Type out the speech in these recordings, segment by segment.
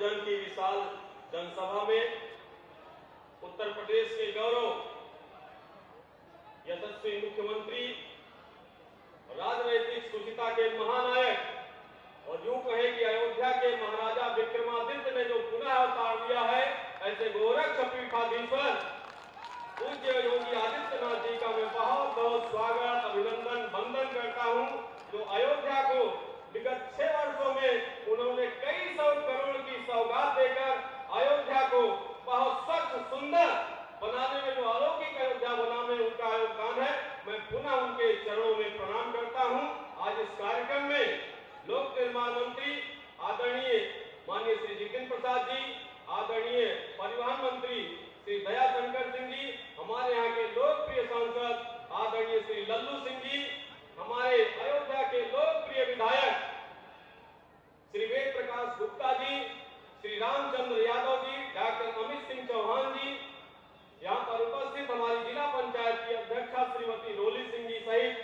जन की विशाल जनसभा में उत्तर प्रदेश के गौरव यशस्वी मुख्यमंत्री, राजनीतिक सुचिता के महानायक और यूं कहे कि अयोध्या के महाराजा विक्रमादित्य ने जो पुनः अवतार लिया है, ऐसे गोरक्ष पीठाधीश्वर पूज्य योगी आदित्यनाथ जी का मैं बहुत बहुत स्वागत, अभिनंदन, वंदन करता हूं, जो अयोध्या को विगत 6 वर्षों में उन्होंने कई सौ करोड़ की सौगात देकर अयोध्या को बहुत स्वच्छ सुंदर बनाने में जो अलौकिक अयोध्या बनाने में उनका योगदान है, मैं पुनः उनके चरणों में प्रणाम करता हूं। आज इस कार्यक्रम में लोक निर्माण मंत्री आदरणीय माननीय श्री जितेंद्र प्रसाद जी, आदरणीय परिवहन मंत्री श्री दयाशंकर सिंह जी, हमारे यहाँ के लोकप्रिय सांसद आदरणीय श्री लल्लू सिंह जी, हमारे अयोध्या के लोकप्रिय विधायक श्री वेद प्रकाश गुप्ता जी, श्री रामचंद्र यादव जी, डॉक्टर अमित सिंह चौहान जी, यहाँ पर उपस्थित हमारी जिला पंचायत की अध्यक्षा श्रीमती रोली सिंह जी सहित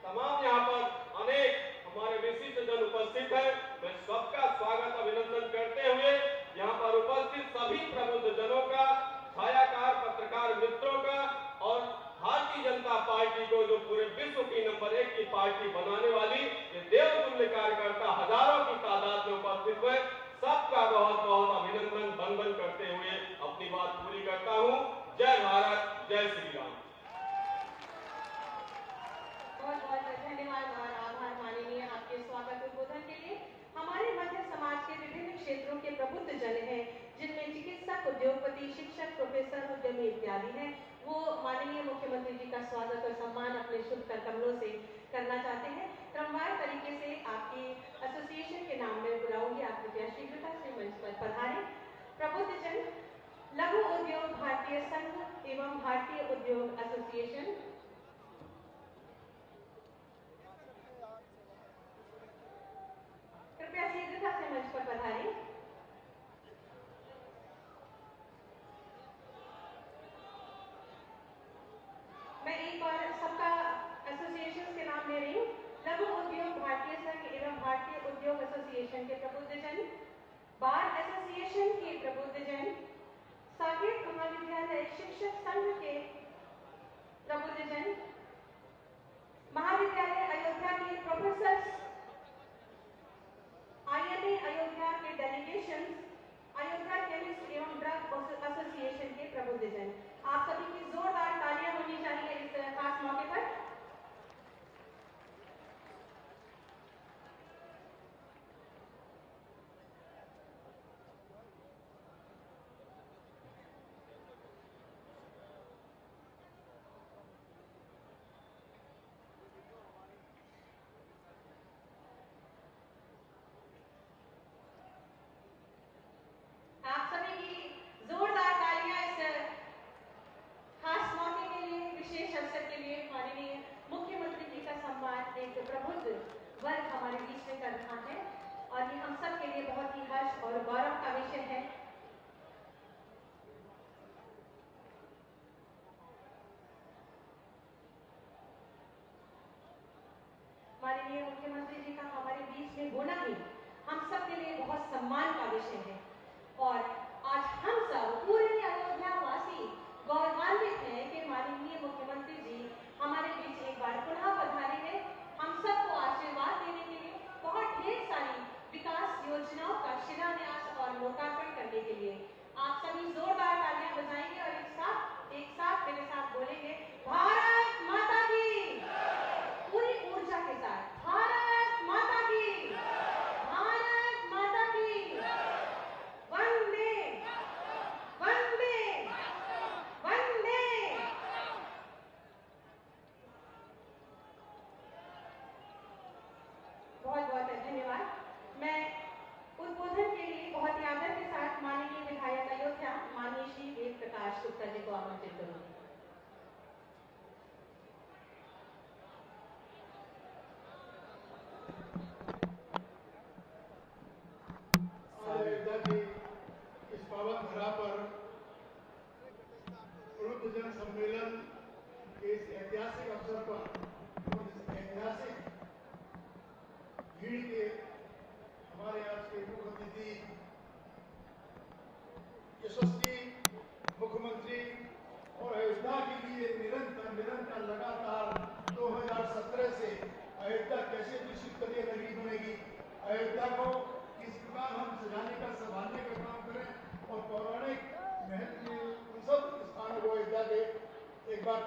तमाम यहाँ पर अनेक हमारे विशिष्ट जन उपस्थित हैं। मैं सबका स्वागत, अभिनंदन करते हुए यहाँ पर उपस्थित सभी प्रबुद्ध जनों का, छायाकार पत्रकार मित्रों का और भारतीय जनता पार्टी को जो पूरे विश्व की नंबर 1 की पार्टी बनाने वाली ये देवतुल्य कार्यकर्ता हजारों की तादाद में उपस्थित हुए, सबका बहुत बहुत अभिनंदन, वंदन करते हुए अपनी बात पूरी करता हूँ। जय भारत, जय श्री राम। बहुत बहुत धन्यवाद और आभार माननीय आपके स्वागत उद्बोधन के लिए। हमारे मध्य समाज के विभिन्न क्षेत्रों के प्रबुद्ध जन हैं, जिनमें चिकित्सक, उद्योगपति, शिक्षक, प्रोफेसर, उद्यमी इत्यादि हैं। वो माननीय मुख्यमंत्री जी का स्वागत और सम्मान अपने शुभ कर कमलों से करना चाहते हैं। क्रमवार तरीके से आपकी एसोसिएशन के नाम में बुलाऊंगी, आप कृपया शीघ्रता से मंच पर पधारें। प्रबुद्ध जन, लघु उद्योग भारतीय संघ एवं भारतीय उद्योग एसोसिएशन, कृपया शीघ्रता से मंच पर पधारें। मैं एक बार सबका एसोसिएशन के नाम ले रही हूँ। लघु उद्योग भारतीय संघ एवं भारतीय उद्योग एसोसिएशन के प्रबुद्ध जन, बार एसोसिएशन के प्रबुद्ध जन, साकेत महाविद्यालय शिक्षक संघ के प्रबुद्ध जन, महाविद्यालय अयोध्या के प्रोफेसर, IMA अयोध्या के डेलीगेशन, अयोध्या केमिस्ट एवं ड्रग एसोसिएशन के प्रबुद्ध जन, आप सभी की जोरदार तालियां होनी चाहिए इस खास मौके पर। आप सभी की जोरदार तालियां इस खास मौके के लिए, विशेष अवसर के लिए। माननीय मुख्यमंत्री जी का सम्मान एक प्रबुद्ध वर्ग हमारे बीच में कर रहा है और ये हम सब के लिए बहुत ही हर्ष और गौरव का विषय है। माननीय मुख्यमंत्री जी का हमारे बीच में होना ही हम सब के लिए बहुत सम्मान का विषय है और आज हम सब पूरे अयोध्या वासी गौरवान्वित हैं कि माननीय मुख्यमंत्री जी हमारे बीच एक बार पुनः पधारे हैं, हम सबको आशीर्वाद देने के लिए, बहुत ढेर सारी विकास योजनाओं का शिलान्यास और लोकार्पण करने के लिए। आप सभी जोरदार तालियां बजाएंगे और एक साथ मेरे साथ बोलेंगे, भारत माता की, पूरी ऊर्जा के साथ, भारत माता की, भारत माता की, वंदे जी और अयोध्या के लिए निरंतर लगातार 2017 से अयोध्या कैसे विश्व स्तरीय नगरी बनेगी, अयोध्या को किस प्रकार हम सजाने का संभालने का काम करें और पौराणिक महत्व उन सब स्थानों को अयोध्या के एक बार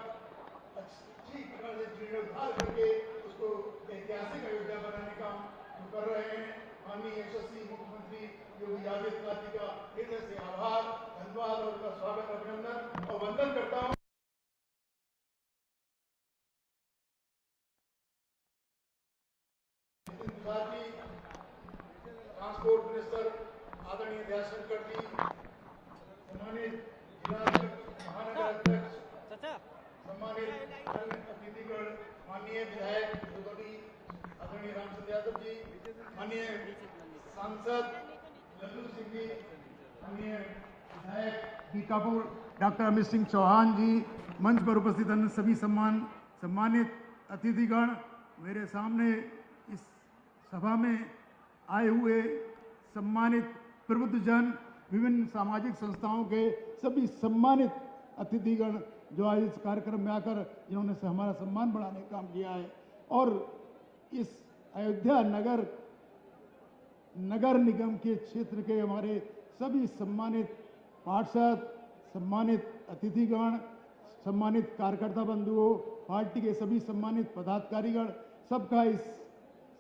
अच्छी प्रकार से जीर्णोद्धार करके उसको ऐतिहासिक अयोध्या बनाने का हम कर रहे हैं। माननीय यशस्वी मुख्यमंत्री योगी आदित्यनाथ जी का हृदय से आभार, धन्यवाद और उनका स्वागत, अभिनंदन और वंदन करता हूँ। जी, ट्रांसपोर्ट मिनिस्टर आदरणीय दयाशंकर जी, सम्मानित जिला महानगर अध्यक्ष, सम्मानित अतिथिगण, माननीय विधायक आदरणीय रामचंद्र यादव जी, माननीय सांसद लल्लू सिंह जी, माननीय विधायक बीकापुर डॉक्टर अमित सिंह चौहान जी, मंच पर उपस्थित अन्य सभी सम्मानित अतिथिगण, मेरे सामने इस सभा में आए हुए सम्मानित प्रबुद्धजन, विभिन्न सामाजिक संस्थाओं के सभी सम्मानित अतिथिगण जो आज इस कार्यक्रम में आकर जिन्होंने हमारा सम्मान बढ़ाने का काम किया है, और इस अयोध्या नगर निगम के क्षेत्र के हमारे सभी सम्मानित पार्षद, सम्मानित अतिथिगण, सम्मानित कार्यकर्ता बंधुओं, पार्टी के सभी सम्मानित पदाधिकारीगण, सबका इस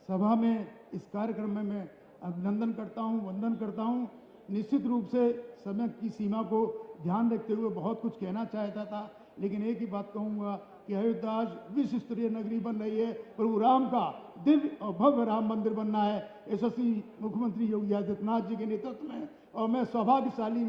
सभा में, इस कार्यक्रम में मैं अभिनंदन करता हूं, वंदन करता हूं। निश्चित रूप से समय की सीमा को ध्यान रखते हुए बहुत कुछ कहना चाहता था, लेकिन एक ही बात कहूंगा कि अयोध्या आज विश्व स्तरीय नगरी बन रही है। प्रभु राम का दिव्य और भव्य राम मंदिर बनना है यशस्वी मुख्यमंत्री योगी आदित्यनाथ जी के नेतृत्व में, और मैं सौभाग्यशाली,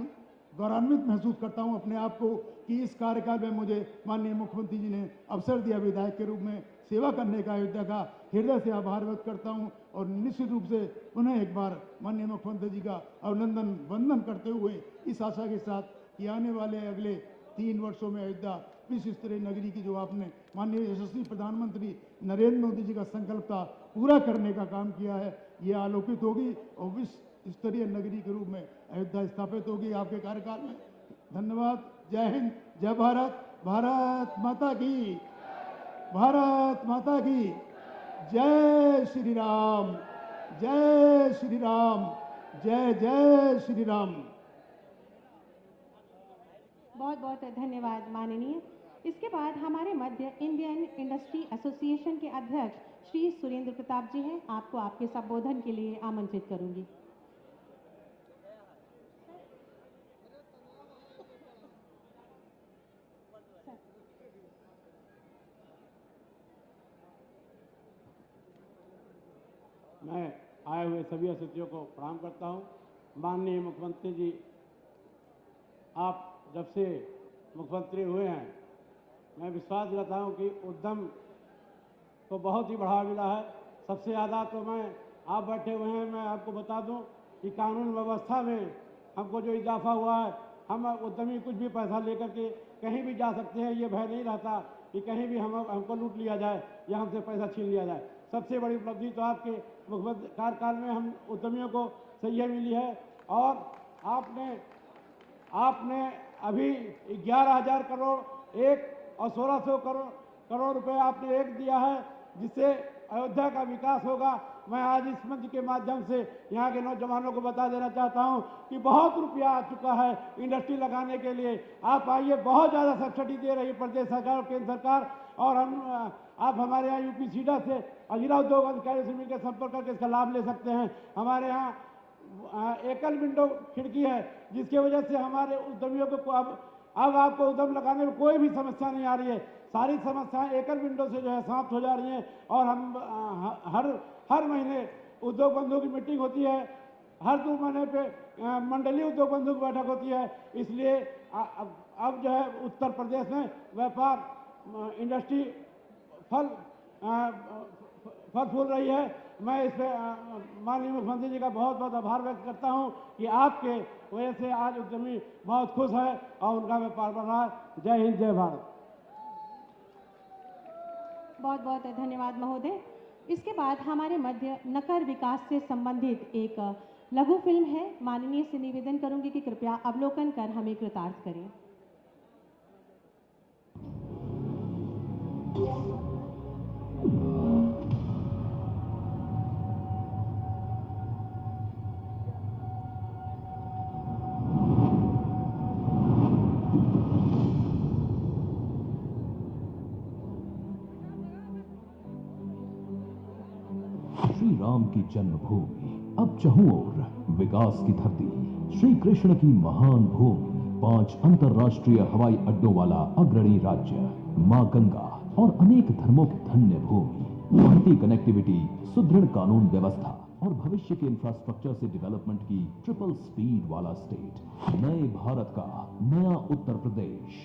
गौरवान्वित महसूस करता हूं अपने आप को कि इस कार्यकाल में मुझे माननीय मुख्यमंत्री जी ने अवसर दिया विधायक के रूप में सेवा करने का। अयोध्या का हृदय से आभार व्यक्त करता हूं और निश्चित रूप से उन्हें एक बार माननीय मुख्यमंत्री जी का अभिनंदन वंदन करते हुए इस आशा के साथ कि आने वाले अगले 3 वर्षों में अयोध्या विश्व स्तरीय नगरी की जो आपने माननीय यशस्वी प्रधानमंत्री नरेंद्र मोदी जी का संकल्प था पूरा करने का काम किया है, ये आलोकित होगी और विश्व स्तरीय नगरी के रूप में अयोध्या स्थापित होगी आपके कार्यकाल में। धन्यवाद। जय हिंद, जय भारत, भारत माता की, भारत माता की जय श्री राम, जय श्री राम, जय जय श्री राम। बहुत बहुत धन्यवाद माननीय। इसके बाद हमारे मध्य इंडियन इंडस्ट्री एसोसिएशन के अध्यक्ष श्री सुरेंद्र प्रताप जी हैं। आपको आपके संबोधन के लिए आमंत्रित करूंगी। मैं आए हुए सभी अतिथियों को प्रणाम करता हूं। माननीय मुख्यमंत्री जी, आप जब से मुख्यमंत्री हुए हैं, मैं विश्वास करता हूं कि उद्यम को बहुत ही बढ़ावा मिला है। सबसे ज़्यादा तो आप बैठे हुए हैं, मैं आपको बता दूं कि कानून व्यवस्था में हमको जो इजाफा हुआ है, हम उद्यमी कुछ भी पैसा लेकर के कहीं भी जा सकते हैं, ये भय नहीं रहता कि कहीं भी हमको लूट लिया जाए या हमसे पैसा छीन लिया जाए। सबसे बड़ी उपलब्धि तो आपके मुख्यमंत्री कार्यकाल में हम उद्यमियों को सही मिली है। और आपने अभी 11,000 करोड़ और 1,600 करोड़ रुपए आपने दिया है, जिससे अयोध्या का विकास होगा। मैं आज इस मंच के माध्यम से यहाँ के नौजवानों को बता देना चाहता हूँ कि बहुत रुपया आ चुका है इंडस्ट्री लगाने के लिए। आप आइए, बहुत ज़्यादा सब्सिडी दे रही है प्रदेश सरकार और केंद्र सरकार, और आप हमारे यहाँ यूपी सीडा से अजीरा उद्योग अधिकारी से मिलकर संपर्क करके इसका लाभ ले सकते हैं। हमारे यहाँ एकल विंडो खिड़की है, जिसकी वजह से हमारे उद्यमियों को अब आपको उद्यम लगाने में कोई भी समस्या नहीं आ रही है। सारी समस्याएं एकल विंडो से जो है समाप्त हो जा रही हैं। और हम हर महीने उद्योग बंधुओं की मीटिंग होती है, हर 2 महीने पे मंडलीय उद्योग बंधुओं की बैठक होती है। इसलिए अब जो है उत्तर प्रदेश में व्यापार इंडस्ट्री फल फूल रही है। मैं इस पे माननीय मुख्यमंत्री जी का बहुत बहुत आभार व्यक्त करता हूं कि आपके वजह से आज उद्यमी बहुत खुश है और उनका व्यापार बढ़ रहा है। जय हिंद, जय भारत। बहुत बहुत धन्यवाद महोदय। इसके बाद हमारे मध्य नगर विकास से संबंधित एक लघु फिल्म है। माननीय से निवेदन करूंगी कि कृपया अवलोकन कर हमें कृतार्थ करें। श्री राम की जन्मभूमि, अब चहुं ओर विकास की धरती। श्री कृष्ण की महान भूमि, 5 अंतर्राष्ट्रीय हवाई अड्डों वाला अग्रणी राज्य, मां गंगा और अनेक धर्मों की धन्य भूमि, बढ़ती कनेक्टिविटी, सुदृढ़ कानून व्यवस्था और भविष्य के इंफ्रास्ट्रक्चर से डेवलपमेंट की ट्रिपल स्पीड वाला स्टेट, नए भारत का नया उत्तर प्रदेश।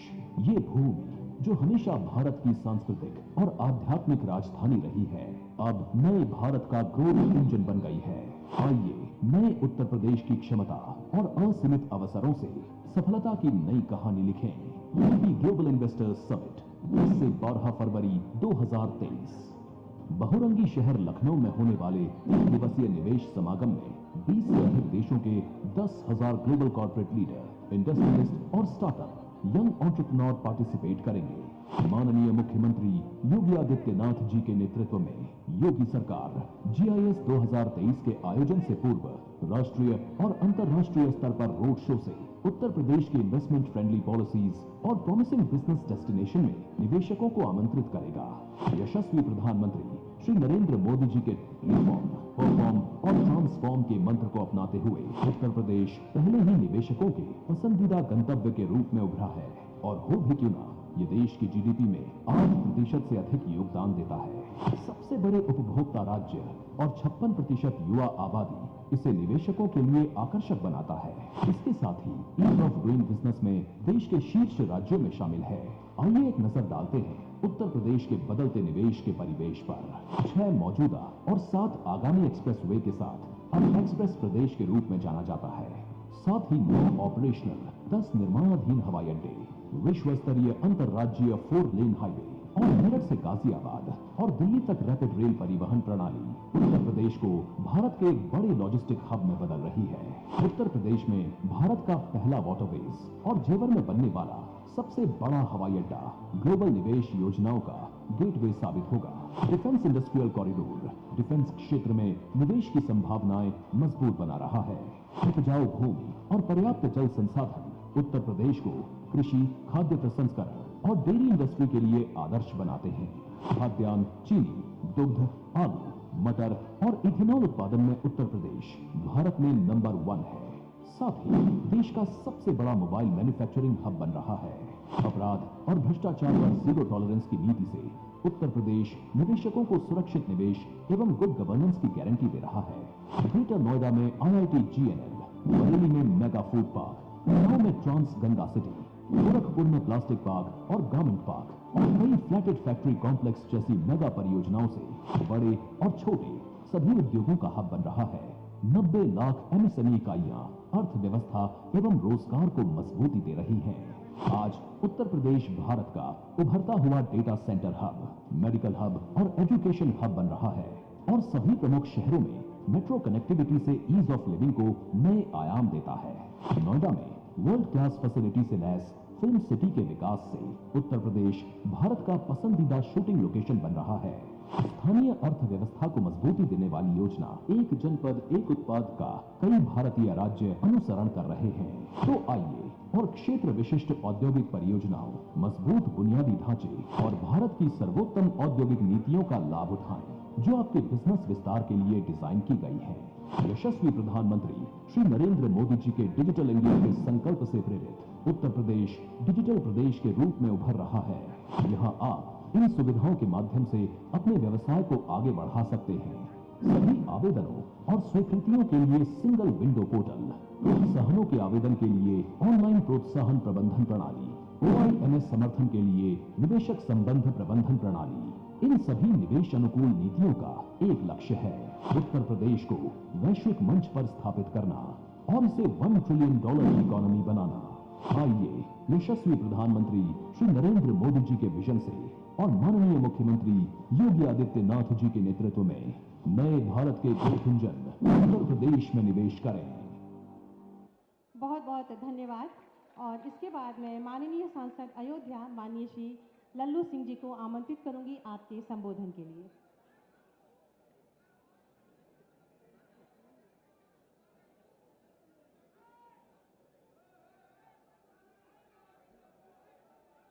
ये भूमि जो हमेशा भारत की सांस्कृतिक और आध्यात्मिक राजधानी रही है, अब नए भारत का ग्रोथ इंजन बन गई है। आइए नए उत्तर प्रदेश की क्षमता और असीमित अवसरों से सफलता की नई कहानी लिखें। यूपी ग्लोबल इन्वेस्टर्स समिट 10 से 12 फरवरी 2023। बहुरंगी शहर लखनऊ में होने वाले 3 दिवसीय निवेश समागम में 20 से अधिक देशों के 10,000 ग्लोबल कॉर्पोरेट लीडर, इंडस्ट्रियलिस्ट और स्टार्टअप यंग एंटरप्रेन्योर पार्टिसिपेट करेंगे। माननीय मुख्यमंत्री योगी आदित्यनाथ जी के नेतृत्व में योगी सरकार GIS 2023 के आयोजन से पूर्व राष्ट्रीय और अंतर्राष्ट्रीय स्तर पर रोड शो से उत्तर प्रदेश की इन्वेस्टमेंट फ्रेंडली पॉलिसीज और प्रॉमिसिंग बिजनेस डेस्टिनेशन में निवेशकों को आमंत्रित करेगा। यशस्वी प्रधानमंत्री श्री नरेंद्र मोदी जी के रिफॉर्म, परफॉर्म और ट्रांसफॉर्म के मंत्र को अपनाते हुए उत्तर प्रदेश पहले ही निवेशकों के पसंदीदा गंतव्य के रूप में उभरा है और हो भी क्यों ना, ये देश की GDP में 8% से अधिक योगदान देता है। सबसे बड़े उपभोक्ता राज्य और 56% युवा आबादी इसे निवेशकों के लिए आकर्षक बनाता है। इसके साथ ही ईज ऑफ डूइंग बिजनेस में देश के शीर्ष राज्यों में शामिल है। आइए एक नजर डालते हैं उत्तर प्रदेश के बदलते निवेश के परिवेश पर। 6 मौजूदा और 7 आगामी एक्सप्रेसवे के साथ अब एक्सप्रेस प्रदेश के रूप में जाना जाता है। साथ ही 9 ऑपरेशनल, 10 निर्माणाधीन हवाई अड्डे, विश्व स्तरीय अंतर्राज्यीय 4 लेन हाईवे और मेरठ से गाजियाबाद और दिल्ली तक रैपिड रेल परिवहन प्रणाली उत्तर प्रदेश को भारत के एक बड़े लॉजिस्टिक हब में बदल रही है। उत्तर प्रदेश में भारत का पहला वाटरवेज और जेवर में बनने वाला सबसे बड़ा हवाई अड्डा ग्लोबल निवेश योजनाओं का गेटवे साबित होगा। डिफेंस इंडस्ट्रियल कॉरिडोर डिफेंस क्षेत्र में निवेश की संभावनाएं मजबूत बना रहा है। उपजाऊ भूमि और पर्याप्त जल संसाधन उत्तर प्रदेश को कृषि, खाद्य प्रसंस्करण और डेयरी इंडस्ट्री के लिए आदर्श बनाते हैं। खाद्यान्न, चीनी, दुग्ध, आलू, मटर और इथेनॉल उत्पादन में उत्तर प्रदेश भारत में नंबर 1 है। साथ ही देश का सबसे बड़ा मोबाइल मैन्युफैक्चरिंग हब बन रहा है। अपराध और भ्रष्टाचार पर जीरो टॉलरेंस की नीति से उत्तर प्रदेश निवेशकों को सुरक्षित निवेश एवं गुड गवर्नेंस की गारंटी दे रहा है। ग्रेटर नोएडा में IIT GNL, बरेली में मेगा फूड पार्क, उन्नाव में ट्रांस गंगा सिटी, गोरखपुर में प्लास्टिक पार्क और गारमेंट पार्क और कई फ्लैटेड फैक्ट्री कॉम्प्लेक्स जैसी मेगा परियोजनाओं से बड़े और छोटे सभी उद्योगों का हब बन रहा है। 90 लाख MSME इकाइयां अर्थव्यवस्था एवं रोजगार को मजबूती दे रही हैं। आज उत्तर प्रदेश भारत का उभरता हुआ data centre hub, medical hub और एजुकेशन हब बन रहा है और सभी प्रमुख शहरों में मेट्रो कनेक्टिविटी से ईज ऑफ लिविंग को नए आयाम देता है। नोएडा में वर्ल्ड क्लास फैसिलिटी से लैस फिल्म सिटी के विकास से उत्तर प्रदेश भारत का पसंदीदा शूटिंग लोकेशन बन रहा है। स्थानीय अर्थव्यवस्था को मजबूती देने वाली योजना एक जनपद एक उत्पाद का कई भारतीय राज्य अनुसरण कर रहे हैं। तो आइए और क्षेत्र विशिष्ट औद्योगिक परियोजनाओं, मजबूत बुनियादी ढांचे और भारत की सर्वोत्तम औद्योगिक नीतियों का लाभ उठाएं, जो आपके बिजनेस विस्तार के लिए डिजाइन की गई है। यशस्वी प्रधानमंत्री श्री नरेंद्र मोदी जी के डिजिटल इंडिया के संकल्प से प्रेरित उत्तर प्रदेश डिजिटल प्रदेश के रूप में उभर रहा है। यहाँ आप इन सुविधाओं के माध्यम से अपने व्यवसाय को आगे बढ़ा सकते हैं। सभी आवेदनों और स्वीकृतियों के लिए सिंगल विंडो पोर्टल, प्रोत्साहनों के आवेदन के लिए ऑनलाइन प्रोत्साहन प्रबंधन प्रणाली, OIMS समर्थन के लिए निवेशक संबंध प्रबंधन प्रणाली, इन सभी निवेश अनुकूल नीतियों का एक लक्ष्य है, उत्तर प्रदेश को वैश्विक मंच पर स्थापित करना और इसे $1 ट्रिलियन की इकोनॉमी बनाना। आइए यशस्वी प्रधानमंत्री श्री नरेंद्र मोदी जी के विजन से और माननीय मुख्यमंत्री योगी आदित्यनाथ जी के नेतृत्व में नए भारत के ग्रोथ इंजन उत्तर प्रदेश में निवेश करें। बहुत बहुत धन्यवाद। और इसके बाद में माननीय सांसद अयोध्या माननीय श्री लल्लू सिंह जी को आमंत्रित करूंगी आपके संबोधन के लिए।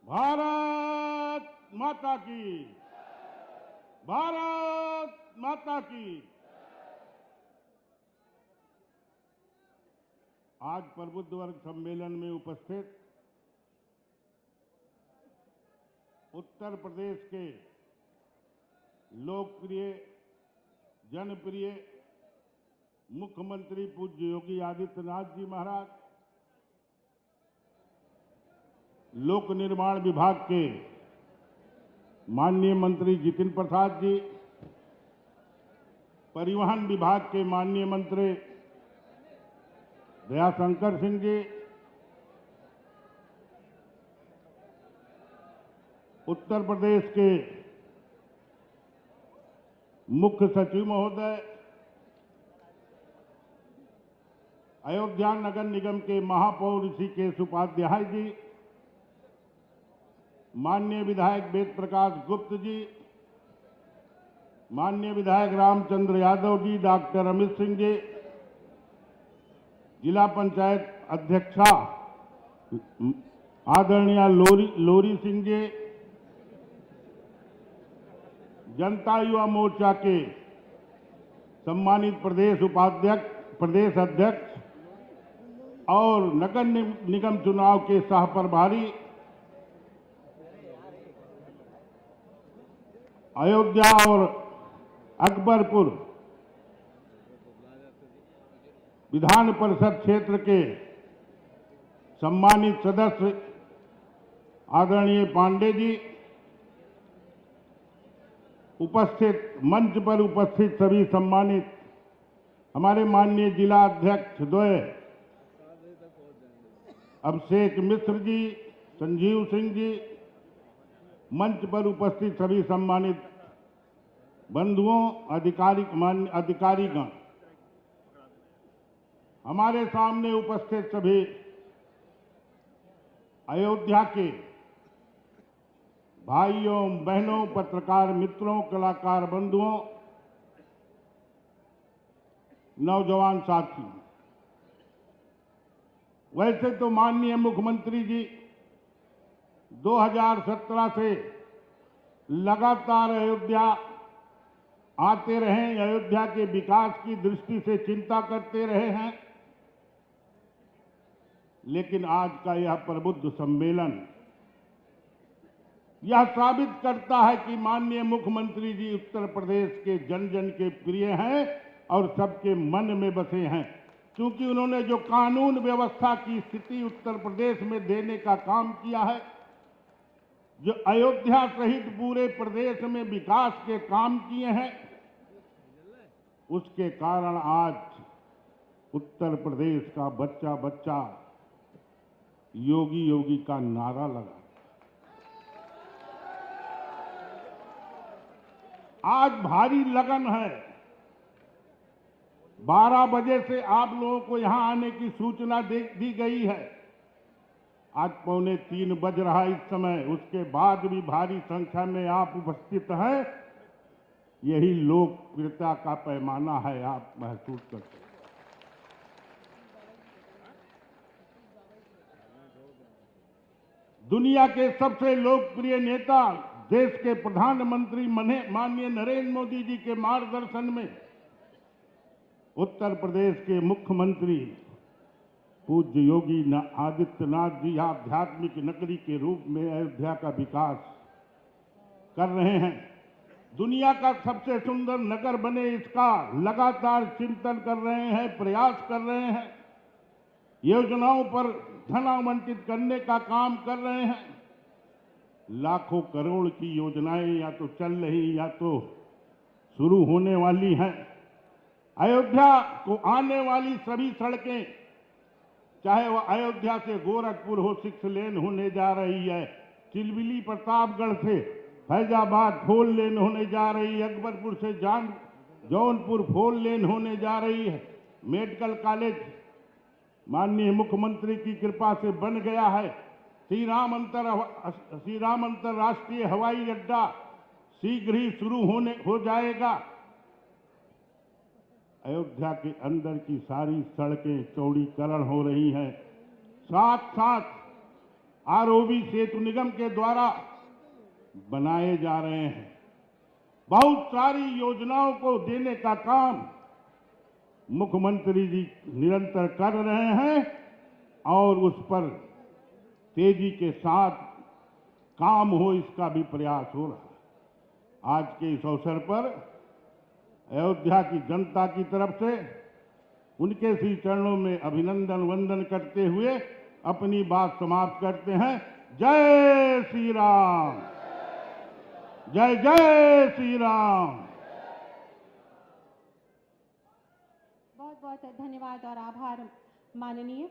भारत माता की, भारत माता की। आज प्रबुद्ध वर्ग सम्मेलन में उपस्थित उत्तर प्रदेश के लोकप्रिय, जनप्रिय मुख्यमंत्री पूज्य योगी आदित्यनाथ जी महाराज, लोक निर्माण विभाग के माननीय मंत्री जितिन प्रसाद जी, परिवहन विभाग के माननीय मंत्री दयाशंकर सिंह जी, उत्तर प्रदेश के मुख्य सचिव महोदय, अयोध्या नगर निगम के महापौर ऋषिकेश उपाध्याय जी, माननीय विधायक वेद प्रकाश गुप्त जी, माननीय विधायक रामचंद्र यादव जी, डॉक्टर अमित सिंह जी, जिला पंचायत अध्यक्षा आदरणीय लोरी सिंह जी, जनता युवा मोर्चा के सम्मानित प्रदेश अध्यक्ष और नगर निगम चुनाव के सह प्रभारी, अयोध्या और अकबरपुर विधान परिषद क्षेत्र के सम्मानित सदस्य आदरणीय पांडे जी, मंच पर उपस्थित सभी सम्मानित हमारे माननीय जिला अध्यक्ष द्वय अभिषेक मिश्र जी, संजीव सिंह जी, मंच पर उपस्थित सभी सम्मानित बंधुओं, अधिकारीगण, हमारे सामने उपस्थित सभी अयोध्या के भाइयों, बहनों, पत्रकार मित्रों, कलाकार बंधुओं, नौजवान साथी। वैसे तो माननीय मुख्यमंत्री जी 2017 से लगातार अयोध्या आते रहे, अयोध्या के विकास की दृष्टि से चिंता करते रहे हैं, लेकिन आज का यह प्रबुद्ध सम्मेलन यह साबित करता है कि माननीय मुख्यमंत्री जी उत्तर प्रदेश के जन जन के प्रिय हैं और सबके मन में बसे हैं, क्योंकि उन्होंने जो कानून व्यवस्था की स्थिति उत्तर प्रदेश में देने का काम किया है, जो अयोध्या सहित पूरे प्रदेश में विकास के काम किए हैं, उसके कारण आज उत्तर प्रदेश का बच्चा बच्चा योगी योगी का नारा लगा। आज भारी लगन है। 12 बजे से आप लोगों को यहां आने की सूचना दी गई है। आज 2:45 बज रहा है इस समय, उसके बाद भी भारी संख्या में आप उपस्थित हैं। यही लोकप्रियता का पैमाना है, आप महसूस करते हैं। दुनिया के सबसे लोकप्रिय नेता, देश के प्रधानमंत्री माननीय नरेंद्र मोदी जी के मार्गदर्शन में उत्तर प्रदेश के मुख्यमंत्री पूज्य योगी आदित्यनाथ जी आध्यात्मिक नगरी के रूप में अयोध्या का विकास कर रहे हैं। दुनिया का सबसे सुंदर नगर बने, इसका लगातार चिंतन कर रहे हैं, प्रयास कर रहे हैं, योजनाओं पर धन आवंटित करने का काम कर रहे हैं। लाखों करोड़ की योजनाएं या तो चल रही या तो शुरू होने वाली हैं। अयोध्या को आने वाली सभी सड़कें, चाहे वह अयोध्या से गोरखपुर हो 6 लेन होने जा रही है, चिलबिली प्रतापगढ़ से फैजाबाद 4 लेन होने जा रही है, अकबरपुर से जौनपुर 4 लेन होने जा रही है, मेडिकल कॉलेज माननीय मुख्यमंत्री की कृपा से बन गया है, श्री राम अंतर्राष्ट्रीय हवाई अड्डा शीघ्र ही शुरू हो जाएगा। अयोध्या के अंदर की सारी सड़कें चौड़ीकरण हो रही हैं। साथ साथ आरओबी सेतु निगम के द्वारा बनाए जा रहे हैं। बहुत सारी योजनाओं को देने का काम मुख्यमंत्री जी निरंतर कर रहे हैं और उस पर तेजी के साथ काम हो, इसका भी प्रयास हो रहा है। आज के इस अवसर पर अयोध्या की जनता की तरफ से उनके श्री चरणों में अभिनंदन वंदन करते हुए अपनी बात समाप्त करते हैं। जय श्री राम, जय जय श्री राम। बहुत बहुत धन्यवाद और आभार माननीय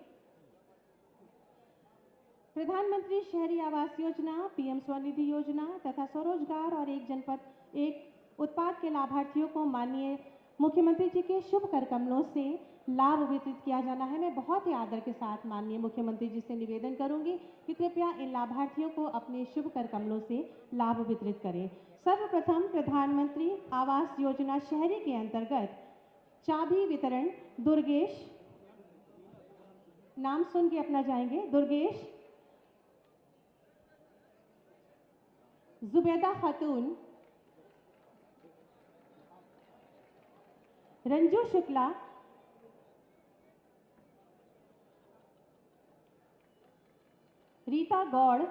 प्रधानमंत्री शहरी आवास योजना, पीएम स्वनिधि योजना तथा स्वरोजगार और एक जनपद एक उत्पाद के लाभार्थियों को माननीय मुख्यमंत्री जी के शुभ कर कमलों से लाभ वितरित किया जाना है। मैं बहुत ही आदर के साथ माननीय मुख्यमंत्री जी से निवेदन करूंगी कि कृपया इन लाभार्थियों को अपने शुभ कर कमलों से लाभ वितरित करें। सर्वप्रथम प्रधानमंत्री आवास योजना शहरी के अंतर्गत चाबी वितरण दुर्गेश, नाम सुन के अपना जाएंगे, दुर्गेश, जुबैदा खातून, रंजू शुक्ला, रीता गौड़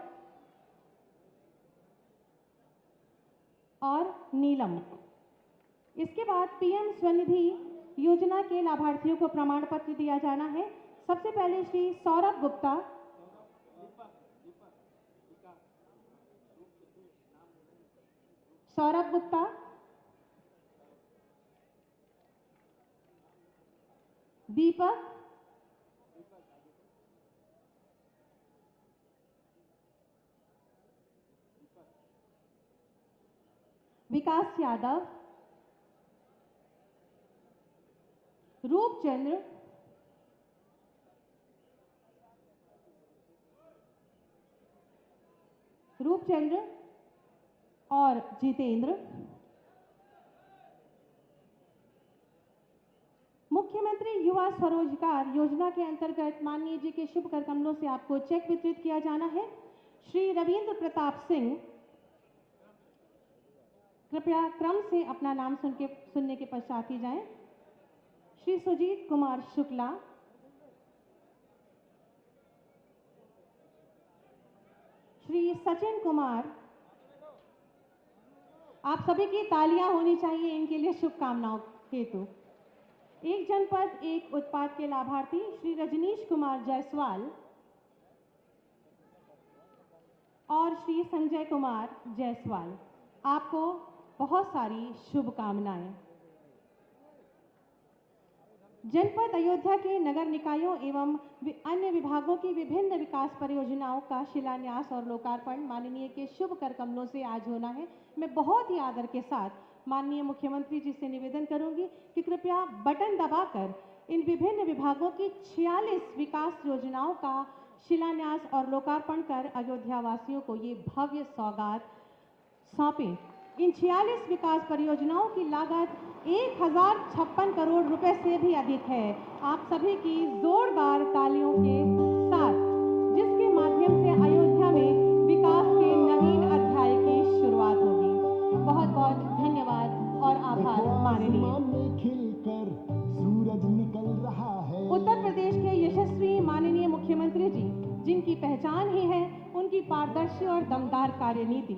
और नीलम। इसके बाद पीएम स्वनिधि योजना के लाभार्थियों को प्रमाण पत्र दिया जाना है। सबसे पहले श्री सौरभ गुप्ता, सौरभ गुप्ता, दीपक, विकास यादव, रूपचंद्र, और जितेंद्र। मुख्यमंत्री युवा स्वरोजगार योजना के अंतर्गत माननीय जी के शुभ कर कमलों से आपको चेक वितरित किया जाना है। श्री रविंद्र प्रताप सिंह, कृपया क्रम से अपना नाम सुनने के पश्चात ही जाएं। श्री सुजीत कुमार शुक्ला, श्री सचिन कुमार, आप सभी की तालियां होनी चाहिए इनके लिए शुभकामनाओं हेतु। एक जनपद एक उत्पाद के लाभार्थी श्री रजनीश कुमार जायसवाल और श्री संजय कुमार जायसवाल, आपको बहुत सारी शुभकामनाएं। जनपद अयोध्या के नगर निकायों एवं अन्य विभागों की विभिन्न विकास परियोजनाओं का शिलान्यास और लोकार्पण माननीय के शुभ कर कमलों से आज होना है। मैं बहुत ही आदर के साथ माननीय मुख्यमंत्री जी से निवेदन करूंगी कि कृपया बटन दबाकर इन विभिन्न विभागों की 46 विकास योजनाओं का शिलान्यास और लोकार्पण कर अयोध्या वासियों को ये भव्य सौगात सौंपें। इन 46 विकास परियोजनाओं की लागत 1056 करोड़ रुपए से भी अधिक है। आप सभी की जोरदार तालियों के साथ, जिसके माध्यम से अयोध्या में विकास के नवीन अध्याय की शुरुआत होगी। बहुत बहुत धन्यवाद और आभार माननीय। खिलकर सूरज निकल रहा है। उत्तर प्रदेश के यशस्वी माननीय मुख्यमंत्री जी, जिनकी पहचान ही है उनकी पारदर्शी और दमदार कार्यनीति,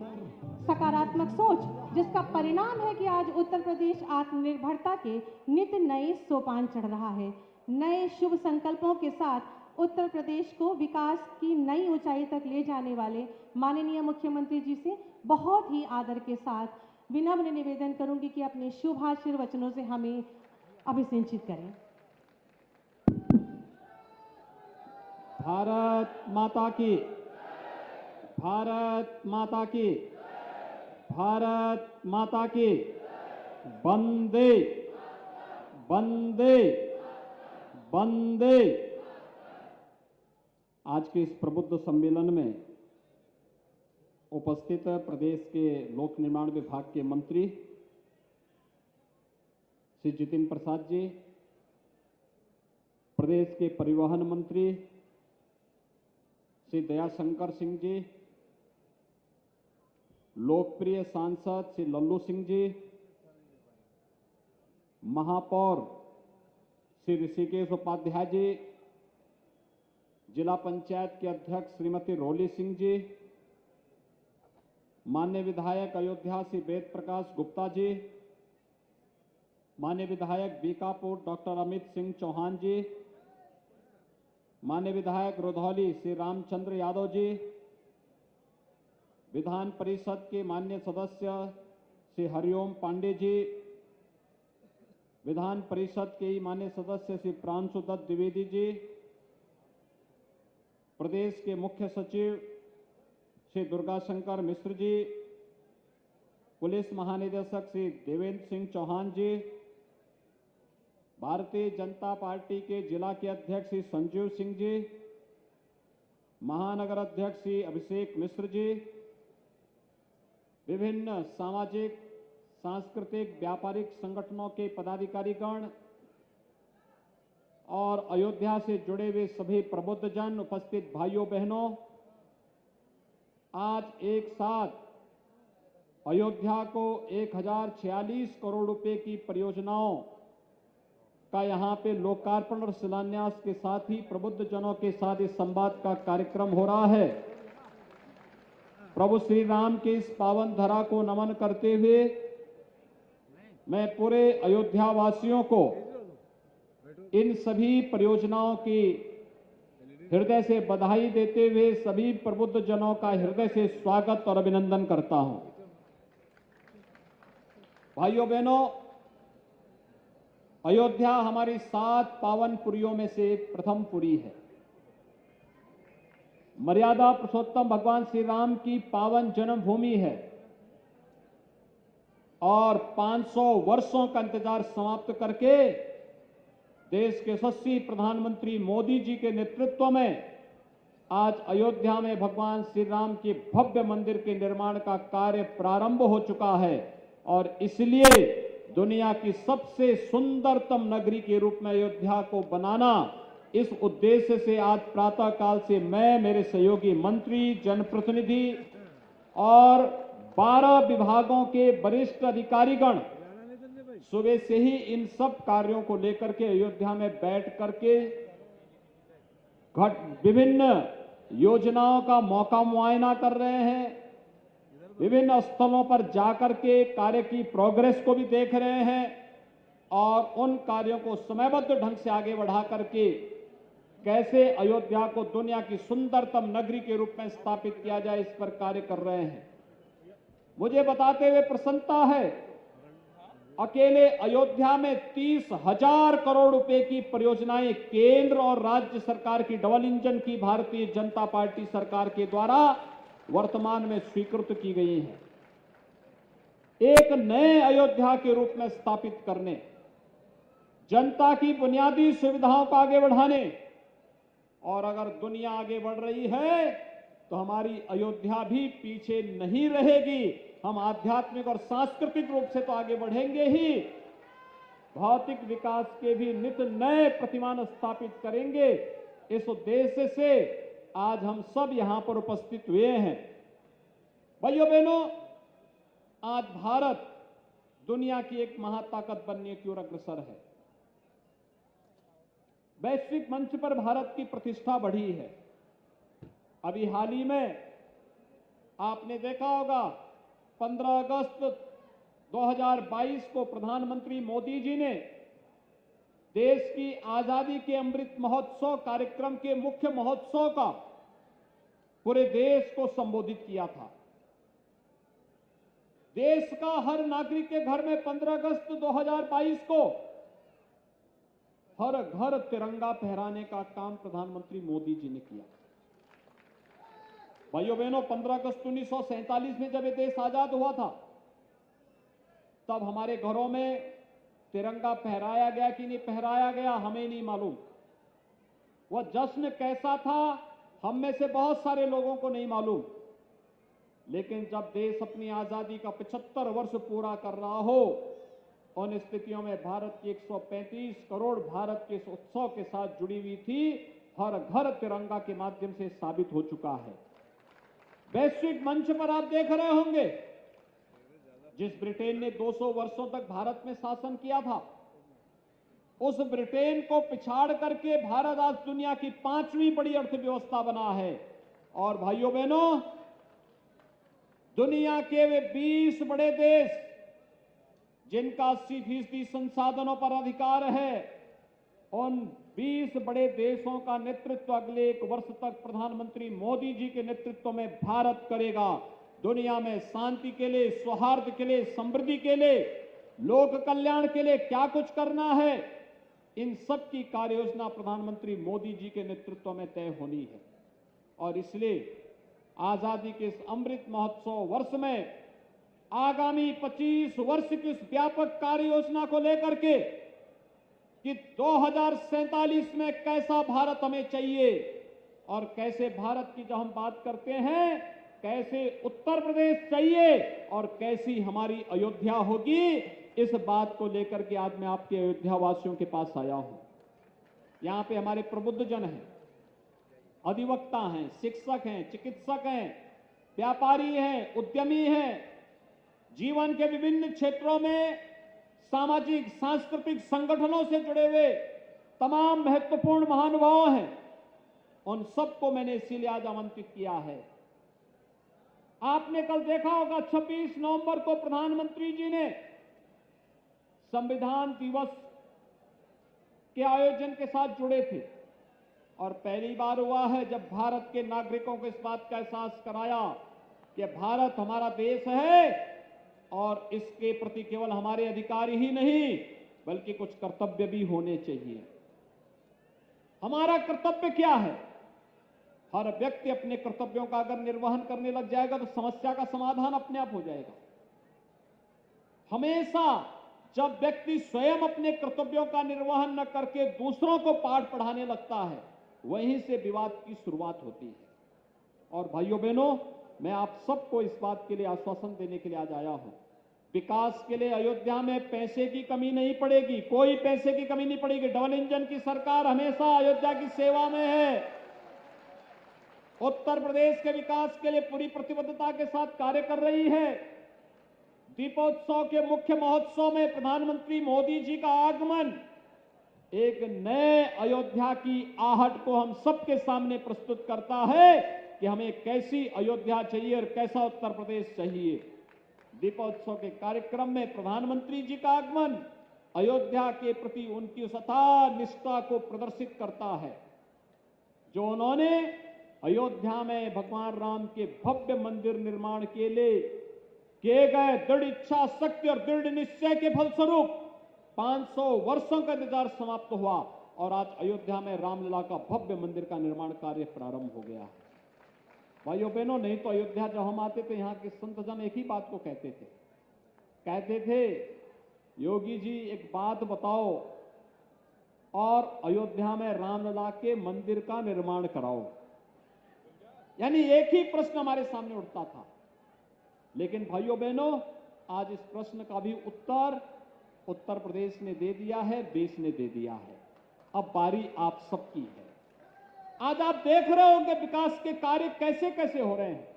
सकारात्मक सोच, जिसका परिणाम है कि आज उत्तर प्रदेश आत्मनिर्भरता के नित्य नए सोपान चढ़ रहा है। नए शुभ संकल्पों के साथ उत्तर प्रदेश को विकास की नई ऊंचाई तक ले जाने वाले माननीय मुख्यमंत्री जी से बहुत ही आदर के साथ विनम्र निवेदन करूंगी कि अपने शुभाशीर्वचनों से हमें अभिसिंचित करें। भारत माता की, भारत माता की, भारत माता की। वंदे वंदे वंदे। आज के इस प्रबुद्ध सम्मेलन में उपस्थित प्रदेश के लोक निर्माण विभाग के मंत्री श्री जितिन प्रसाद जी, प्रदेश के परिवहन मंत्री श्री दयाशंकर सिंह जी, लोकप्रिय सांसद श्री लल्लू सिंह जी, महापौर श्री ऋषिकेश उपाध्याय जी, जिला पंचायत के अध्यक्ष श्रीमती रोली सिंह जी, माननीय विधायक अयोध्या श्री वेद प्रकाश गुप्ता जी, माननीय विधायक बीकापुर डॉक्टर अमित सिंह चौहान जी, माननीय विधायक रुधौली श्री रामचंद्र यादव जी, विधान परिषद के माननीय सदस्य श्री हरिओम पांडे जी, विधान परिषद के माननीय सदस्य श्री प्रांशु दत्त द्विवेदी जी, प्रदेश के मुख्य सचिव श्री दुर्गाशंकर मिश्र जी, पुलिस महानिदेशक श्री देवेंद्र सिंह चौहान जी, भारतीय जनता पार्टी के जिला के अध्यक्ष श्री संजीव सिंह जी, महानगर अध्यक्ष श्री अभिषेक मिश्र जी, विभिन्न सामाजिक सांस्कृतिक व्यापारिक संगठनों के पदाधिकारीगण और अयोध्या से जुड़े हुए सभी प्रबुद्ध जन, उपस्थित भाइयों बहनों, आज एक साथ अयोध्या को 1046 करोड़ रुपए की परियोजनाओं का यहां पे लोकार्पण और शिलान्यास के साथ ही प्रबुद्ध जनों के साथ इस संवाद का कार्यक्रम हो रहा है। प्रभु श्री राम के इस पावन धरा को नमन करते हुए मैं पूरे अयोध्या वासियों को इन सभी परियोजनाओं की हृदय से बधाई देते हुए सभी प्रबुद्ध जनों का हृदय से स्वागत और अभिनंदन करता हूं। भाइयों बहनों, अयोध्या हमारी 7 पावन पुरियों में से प्रथम पुरी है। मर्यादा पुरुषोत्तम भगवान श्री राम की पावन जन्मभूमि है और 500 वर्षों का इंतजार समाप्त करके देश के यशस्वी प्रधानमंत्री मोदी जी के नेतृत्व में आज अयोध्या में भगवान श्री राम के भव्य मंदिर के निर्माण का कार्य प्रारंभ हो चुका है और इसलिए दुनिया की सबसे सुंदरतम नगरी के रूप में अयोध्या को बनाना, इस उद्देश्य से आज प्रातः काल से मैं, मेरे सहयोगी मंत्री, जनप्रतिनिधि और 12 विभागों के वरिष्ठ अधिकारीगण सुबह से ही इन सब कार्यों को लेकर के अयोध्या में बैठ करके विभिन्न योजनाओं का मौका मुआयना कर रहे हैं, विभिन्न स्थलों पर जाकर के कार्य की प्रोग्रेस को भी देख रहे हैं और उन कार्यों को समयबद्ध ढंग से आगे बढ़ा करके कैसे अयोध्या को दुनिया की सुंदरतम नगरी के रूप में स्थापित किया जाए, इस पर कार्य कर रहे हैं। मुझे बताते हुए प्रसन्नता है, अकेले अयोध्या में 30,000 करोड़ रुपए की परियोजनाएं केंद्र और राज्य सरकार की डबल इंजन की भारतीय जनता पार्टी सरकार के द्वारा वर्तमान में स्वीकृत की गई हैं। एक नए अयोध्या के रूप में स्थापित करने, जनता की बुनियादी सुविधाओं को आगे बढ़ाने और अगर दुनिया आगे बढ़ रही है तो हमारी अयोध्या भी पीछे नहीं रहेगी। हम आध्यात्मिक और सांस्कृतिक रूप से तो आगे बढ़ेंगे ही, भौतिक विकास के भी नित नए प्रतिमान स्थापित करेंगे। इस उद्देश्य से आज हम सब यहां पर उपस्थित हुए हैं। भाइयों बहनों, आज भारत दुनिया की एक महाताकत बनने की ओर अग्रसर है। वैश्विक मंच पर भारत की प्रतिष्ठा बढ़ी है। अभी हाल ही में आपने देखा होगा 15 अगस्त 2022 को प्रधानमंत्री मोदी जी ने देश की आजादी के अमृत महोत्सव कार्यक्रम के मुख्य महोत्सव का पूरे देश को संबोधित किया था। देश का हर नागरिक के घर में 15 अगस्त 2022 को हर घर तिरंगा फहराने का काम प्रधानमंत्री मोदी जी ने किया। भाइयों बहनों, 15 अगस्त 1947 में जब ये देश आजाद हुआ था, तब हमारे घरों में तिरंगा फहराया गया कि नहीं फहराया गया हमें नहीं मालूम। वह जश्न कैसा था हम में से बहुत सारे लोगों को नहीं मालूम, लेकिन जब देश अपनी आजादी का 75 वर्ष पूरा कर रहा हो, उन स्थितियों में भारत की 135 करोड़ भारत के इस उत्सव के साथ जुड़ी हुई थी, हर घर तिरंगा के माध्यम से साबित हो चुका है। वैश्विक मंच पर आप देख रहे होंगे, जिस ब्रिटेन ने 200 वर्षों तक भारत में शासन किया था, उस ब्रिटेन को पिछाड़ करके भारत आज दुनिया की 5वीं बड़ी अर्थव्यवस्था बना है। और भाइयों बहनों, दुनिया के वे 20 बड़े देश जिनका 80% संसाधनों पर अधिकार है, उन 20 बड़े देशों का नेतृत्व अगले 1 वर्ष तक प्रधानमंत्री मोदी जी के नेतृत्व में भारत करेगा। दुनिया में शांति के लिए, सौहार्द के लिए, समृद्धि के लिए, लोक कल्याण के लिए क्या कुछ करना है, इन सब की कार्य योजना प्रधानमंत्री मोदी जी के नेतृत्व में तय होनी है। और इसलिए आजादी के इस अमृत महोत्सव वर्ष में आगामी 25 वर्ष की इस व्यापक कार्य योजना को लेकर के कि 2047 में कैसा भारत हमें चाहिए और कैसे भारत की जब हम बात करते हैं, कैसे उत्तर प्रदेश चाहिए और कैसी हमारी अयोध्या होगी, इस बात को लेकर के आज मैं आपके अयोध्या वासियों के पास आया हूं। यहां पे हमारे प्रबुद्ध जन हैं, अधिवक्ता हैं, शिक्षक हैं, चिकित्सक हैं, व्यापारी हैं, उद्यमी हैं, जीवन के विभिन्न क्षेत्रों में सामाजिक सांस्कृतिक संगठनों से जुड़े हुए तमाम महत्वपूर्ण महानुभाव हैं। उन सबको मैंने इसीलिए आज आमंत्रित किया है। आपने कल देखा होगा 26 नवंबर को प्रधानमंत्री जी ने संविधान दिवस के आयोजन के साथ जुड़े थे और पहली बार हुआ है जब भारत के नागरिकों को इस बात का एहसास कराया कि भारत हमारा देश है और इसके प्रति केवल हमारे अधिकार ही नहीं बल्कि कुछ कर्तव्य भी होने चाहिए। हमारा कर्तव्य क्या है? हर व्यक्ति अपने कर्तव्यों का अगर निर्वहन करने लग जाएगा तो समस्या का समाधान अपने आप हो जाएगा। हमेशा जब व्यक्ति स्वयं अपने कर्तव्यों का निर्वहन न करके दूसरों को पाठ पढ़ाने लगता है, वहीं से विवाद की शुरुआत होती है। और भाइयों बहनों, मैं आप सबको इस बात के लिए आश्वासन देने के लिए आज आया हूं, विकास के लिए अयोध्या में पैसे की कमी नहीं पड़ेगी, कोई पैसे की कमी नहीं पड़ेगी। डबल इंजन की सरकार हमेशा अयोध्या की सेवा में है। उत्तर प्रदेश के विकास के लिए पूरी प्रतिबद्धता के साथ कार्य कर रही है। दीपोत्सव के मुख्य महोत्सव में प्रधानमंत्री मोदी जी का आगमन एक नए अयोध्या की आहट को हम सबके सामने प्रस्तुत करता है कि हमें कैसी अयोध्या चाहिए और कैसा उत्तर प्रदेश चाहिए। दीपोत्सव के कार्यक्रम में प्रधानमंत्री जी का आगमन अयोध्या के प्रति उनकी उस अथाह निष्ठा को प्रदर्शित करता है जो उन्होंने अयोध्या में भगवान राम के भव्य मंदिर निर्माण के लिए किए गए दृढ़ इच्छा शक्ति और दृढ़ निश्चय के फलस्वरूप 500 वर्षों का इंतजार समाप्त हुआ और आज अयोध्या में रामलला का भव्य मंदिर का निर्माण कार्य प्रारंभ हो गया है। भाइयों बहनों, नहीं तो अयोध्या जब हम आते थे यहाँ के संत जन एक ही बात को कहते थे, योगी जी एक बात बताओ और अयोध्या में रामलला के मंदिर का निर्माण कराओ। यानी एक ही प्रश्न हमारे सामने उठता था। लेकिन भाइयों बहनों, आज इस प्रश्न का भी उत्तर उत्तर प्रदेश ने दे दिया है, देश ने दे दिया है। अब बारी आप सबकी है। आज आप देख रहे होंगे विकास के कार्य कैसे कैसे हो रहे हैं।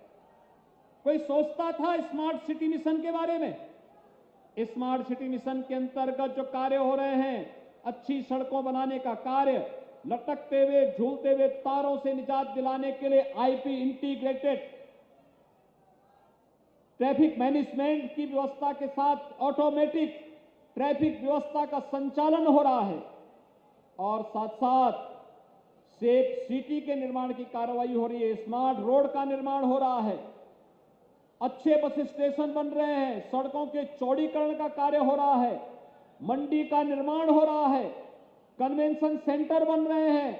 कोई सोचता था स्मार्ट सिटी मिशन के बारे में? स्मार्ट सिटी मिशन के अंतर्गत जो कार्य हो रहे हैं, अच्छी सड़कों बनाने का कार्य, लटकते हुए झूलते हुए तारों से निजात दिलाने के लिए आईपी इंटीग्रेटेड ट्रैफिक मैनेजमेंट की व्यवस्था के साथ ऑटोमेटिक ट्रैफिक व्यवस्था का संचालन हो रहा है और साथ साथ सेफ सिटी के निर्माण की कार्रवाई हो रही है। स्मार्ट रोड का निर्माण हो रहा है, अच्छे बस स्टेशन बन रहे हैं, सड़कों के चौड़ीकरण का कार्य हो रहा है, मंडी का निर्माण हो रहा है, कन्वेंशन सेंटर बन रहे हैं,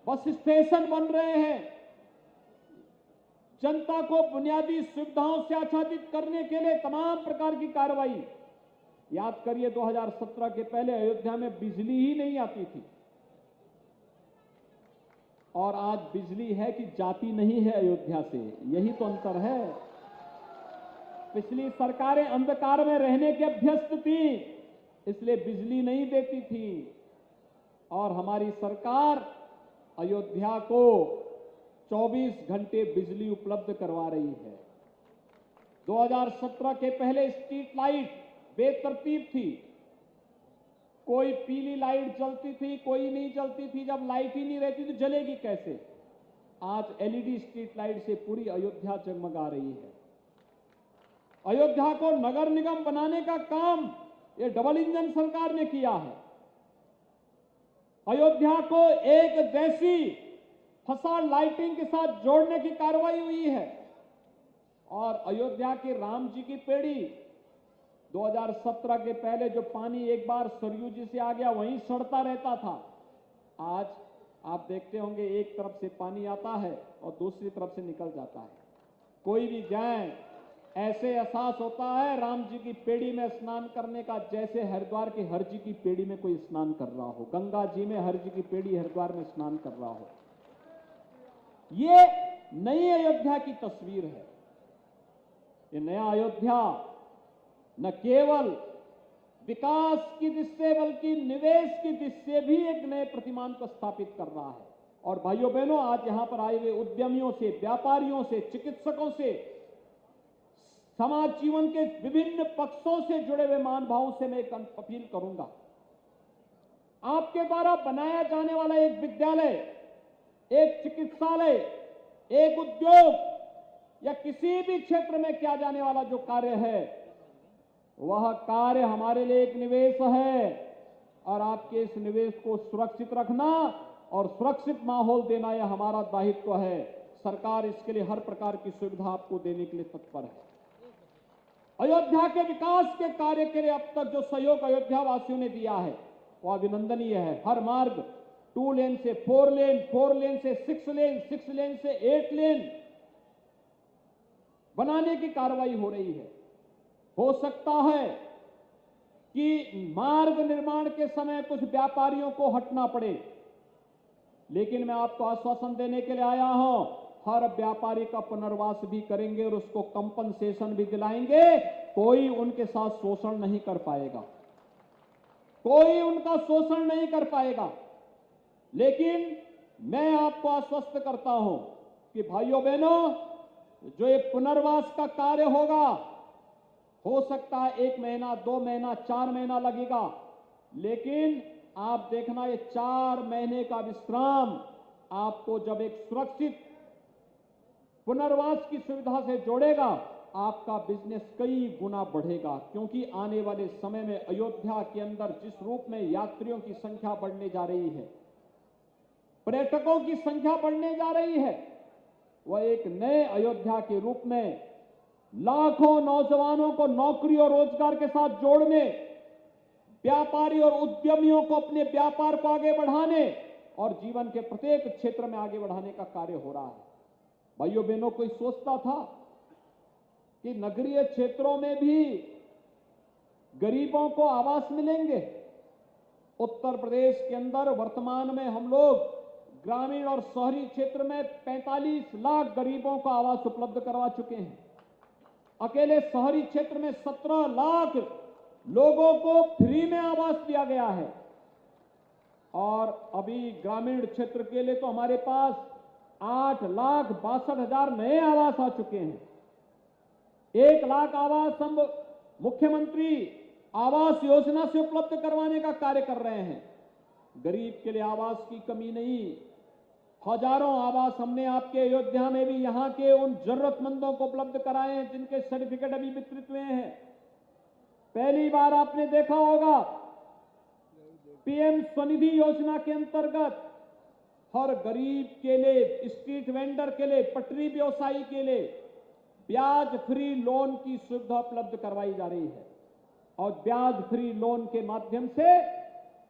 बस स्टेशन बन रहे हैं। जनता को बुनियादी सुविधाओं से आच्छादित करने के लिए तमाम प्रकार की कार्रवाई। याद करिए 2017 के पहले अयोध्या में बिजली ही नहीं आती थी। और आज बिजली है कि जाती नहीं है अयोध्या से, यही तो अंतर है। पिछली सरकारें अंधकार में रहने के अभ्यस्त थी, इसलिए बिजली नहीं देती थी, और हमारी सरकार अयोध्या को 24 घंटे बिजली उपलब्ध करवा रही है। 2017 के पहले स्ट्रीट लाइट बेतरतीब थी, कोई पीली लाइट जलती थी, कोई नहीं जलती थी। जब लाइट ही नहीं रहती तो जलेगी कैसे? आज एलईडी स्ट्रीट लाइट से पूरी अयोध्या जगमगा रही है। अयोध्या को नगर निगम बनाने का काम ये डबल इंजन सरकार ने किया है। अयोध्या को एक जैसी फसाड लाइटिंग के साथ जोड़ने की कार्रवाई हुई है, और अयोध्या के राम जी की पेड़ी 2017 के पहले जो पानी एक बार सरयू जी से आ गया वहीं सड़ता रहता था, आज आप देखते होंगे एक तरफ से पानी आता है और दूसरी तरफ से निकल जाता है। कोई भी जाए ऐसे एहसास होता है राम जी की पेड़ी में स्नान करने का जैसे हरिद्वार के हर जी की पेड़ी में कोई स्नान कर रहा हो, गंगा जी में हर जी की पेड़ी हरिद्वार में स्नान कर रहा हो। ये नई अयोध्या की तस्वीर है। ये नया अयोध्या न केवल विकास की दृष्टि से बल्कि निवेश की दृष्टि से भी एक नए प्रतिमान को स्थापित कर रहा है। और भाइयों बहनों, आज यहां पर आए हुए उद्यमियों से, व्यापारियों से, चिकित्सकों से, समाज जीवन के विभिन्न पक्षों से जुड़े हुए महानुभावों से मैं एक अपील करूंगा। आपके द्वारा बनाया जाने वाला एक विद्यालय, एक चिकित्सालय, एक उद्योग या किसी भी क्षेत्र में किया जाने वाला जो कार्य है, वह कार्य हमारे लिए एक निवेश है, और आपके इस निवेश को सुरक्षित रखना और सुरक्षित माहौल देना यह हमारा दायित्व है। सरकार इसके लिए हर प्रकार की सुविधा आपको देने के लिए तत्पर है। अयोध्या के विकास के कार्य के लिए अब तक जो सहयोग अयोध्या वासियों ने दिया है वह अभिनंदनीय है। हर मार्ग 2 लेन से 4 लेन, 4 लेन से 6 लेन, 6 लेन से 8 लेन बनाने की कार्रवाई हो रही है। हो सकता है कि मार्ग निर्माण के समय कुछ व्यापारियों को हटना पड़े, लेकिन मैं आपको आश्वासन देने के लिए आया हूं, हर व्यापारी का पुनर्वास भी करेंगे और उसको कंपनसेशन भी दिलाएंगे। कोई उनके साथ शोषण नहीं कर पाएगा, कोई उनका शोषण नहीं कर पाएगा। लेकिन मैं आपको आश्वस्त करता हूं कि भाइयों बहनों, जो ये पुनर्वास का कार्य होगा, हो सकता है 1 महीना, 2 महीना, 4 महीना लगेगा, लेकिन आप देखना ये 4 महीने का विश्राम आपको जब एक सुरक्षित पुनर्वास की सुविधा से जोड़ेगा, आपका बिजनेस कई गुना बढ़ेगा। क्योंकि आने वाले समय में अयोध्या के अंदर जिस रूप में यात्रियों की संख्या बढ़ने जा रही है, पर्यटकों की संख्या बढ़ने जा रही है, वह एक नए अयोध्या के रूप में लाखों नौजवानों को नौकरी और रोजगार के साथ जोड़ने, व्यापारी और उद्यमियों को अपने व्यापार को आगे बढ़ाने और जीवन के प्रत्येक क्षेत्र में आगे बढ़ाने का कार्य हो रहा है। भाइयों बहनों, कोई सोचता था कि नगरीय क्षेत्रों में भी गरीबों को आवास मिलेंगे? उत्तर प्रदेश के अंदर वर्तमान में हम लोग ग्रामीण और शहरी क्षेत्र में 45 लाख गरीबों को आवास उपलब्ध करवा चुके हैं। अकेले शहरी क्षेत्र में 17 लाख लोगों को फ्री में आवास दिया गया है, और अभी ग्रामीण क्षेत्र के लिए तो हमारे पास 8,62,000 नए आवास आ चुके हैं। 1 लाख आवास हम मुख्यमंत्री आवास योजना से उपलब्ध करवाने का कार्य कर रहे हैं। गरीब के लिए आवास की कमी नहीं, हजारों आवास हमने आपके अयोध्या में भी यहां के उन जरूरतमंदों को उपलब्ध कराए हैं जिनके सर्टिफिकेट अभी वितरित हुए हैं। पहली बार आपने देखा होगा पीएम स्वनिधि योजना के अंतर्गत हर गरीब के लिए, स्ट्रीट वेंडर के लिए, पटरी व्यवसायी के लिए ब्याज फ्री लोन की सुविधा उपलब्ध करवाई जा रही है, और ब्याज फ्री लोन के माध्यम से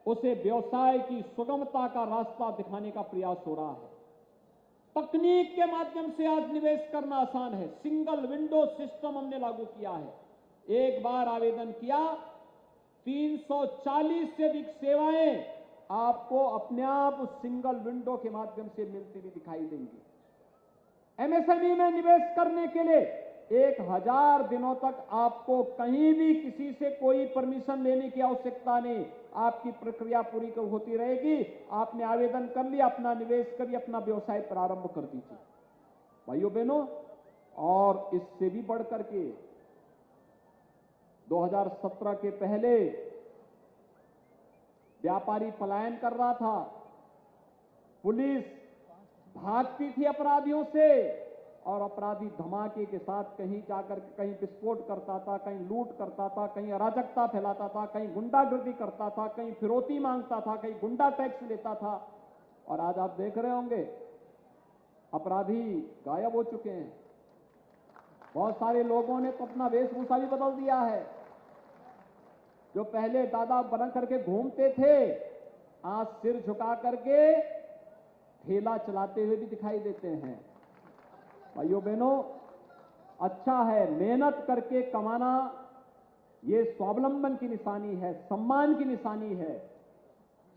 उसे व्यवसाय की सुगमता का रास्ता दिखाने का प्रयास हो रहा है। तकनीक के माध्यम से आज निवेश करना आसान है। सिंगल विंडो सिस्टम हमने लागू किया है। एक बार आवेदन किया, 340 से अधिक सेवाएं आपको अपने आप उस सिंगल विंडो के माध्यम से मिलती हुई दिखाई देंगी। एमएसएमई में निवेश करने के लिए 1000 दिनों तक आपको कहीं भी किसी से कोई परमिशन लेने की आवश्यकता नहीं। आपकी प्रक्रिया पूरी होती रहेगी। आपने आवेदन कर लिया, अपना निवेश करिए, अपना व्यवसाय प्रारंभ कर दीजिए। भाइयों बहनों, और इससे भी बढ़कर के 2017 के पहले व्यापारी पलायन कर रहा था, पुलिस भागती थी अपराधियों से, और अपराधी धमाके के साथ कहीं जाकर कहीं विस्फोट करता था, कहीं लूट करता था, कहीं अराजकता फैलाता था, कहीं गुंडागर्दी करता था, कहीं फिरौती मांगता था, कहीं गुंडा टैक्स लेता था। और आज आप देख रहे होंगे अपराधी गायब हो चुके हैं। बहुत सारे लोगों ने तो अपना वेशभूषा भी बदल दिया है। जो पहले दादा बन करके घूमते थे, आज सिर झुका करके ठेला चलाते हुए भी दिखाई देते हैं। भाइयों बहनों, अच्छा है, मेहनत करके कमाना ये स्वावलंबन की निशानी है, सम्मान की निशानी है।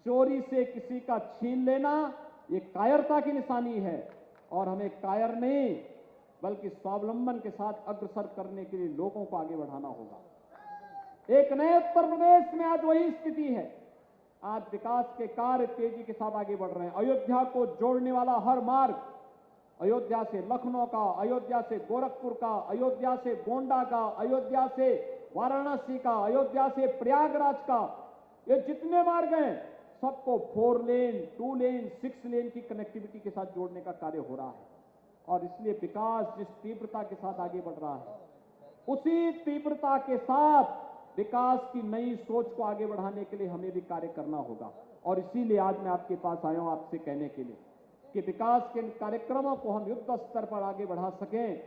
चोरी से किसी का छीन लेना ये कायरता की निशानी है, और हमें कायर नहीं बल्कि स्वावलंबन के साथ अग्रसर करने के लिए लोगों को आगे बढ़ाना होगा। एक नए उत्तर प्रदेश में आज वही स्थिति है। आज विकास के कार्य तेजी के साथ आगे बढ़ रहे हैं। अयोध्या को जोड़ने वाला हर मार्ग, अयोध्या से लखनऊ का, अयोध्या से गोरखपुर का, अयोध्या से गोंडा का, अयोध्या से वाराणसी का, अयोध्या से प्रयागराज का, ये जितने मार्ग हैं सबको 4 लेन, 2 लेन, 6 लेन की कनेक्टिविटी के साथ जोड़ने का कार्य हो रहा है। और इसलिए विकास जिस तीव्रता के साथ आगे बढ़ रहा है, उसी तीव्रता के साथ विकास की नई सोच को आगे बढ़ाने के लिए हमें भी कार्य करना होगा। और इसीलिए आज मैं आपके पास आया हूं आपसे कहने के लिए कि विकास के कार्यक्रमों को हम युद्ध स्तर पर आगे बढ़ा सकें,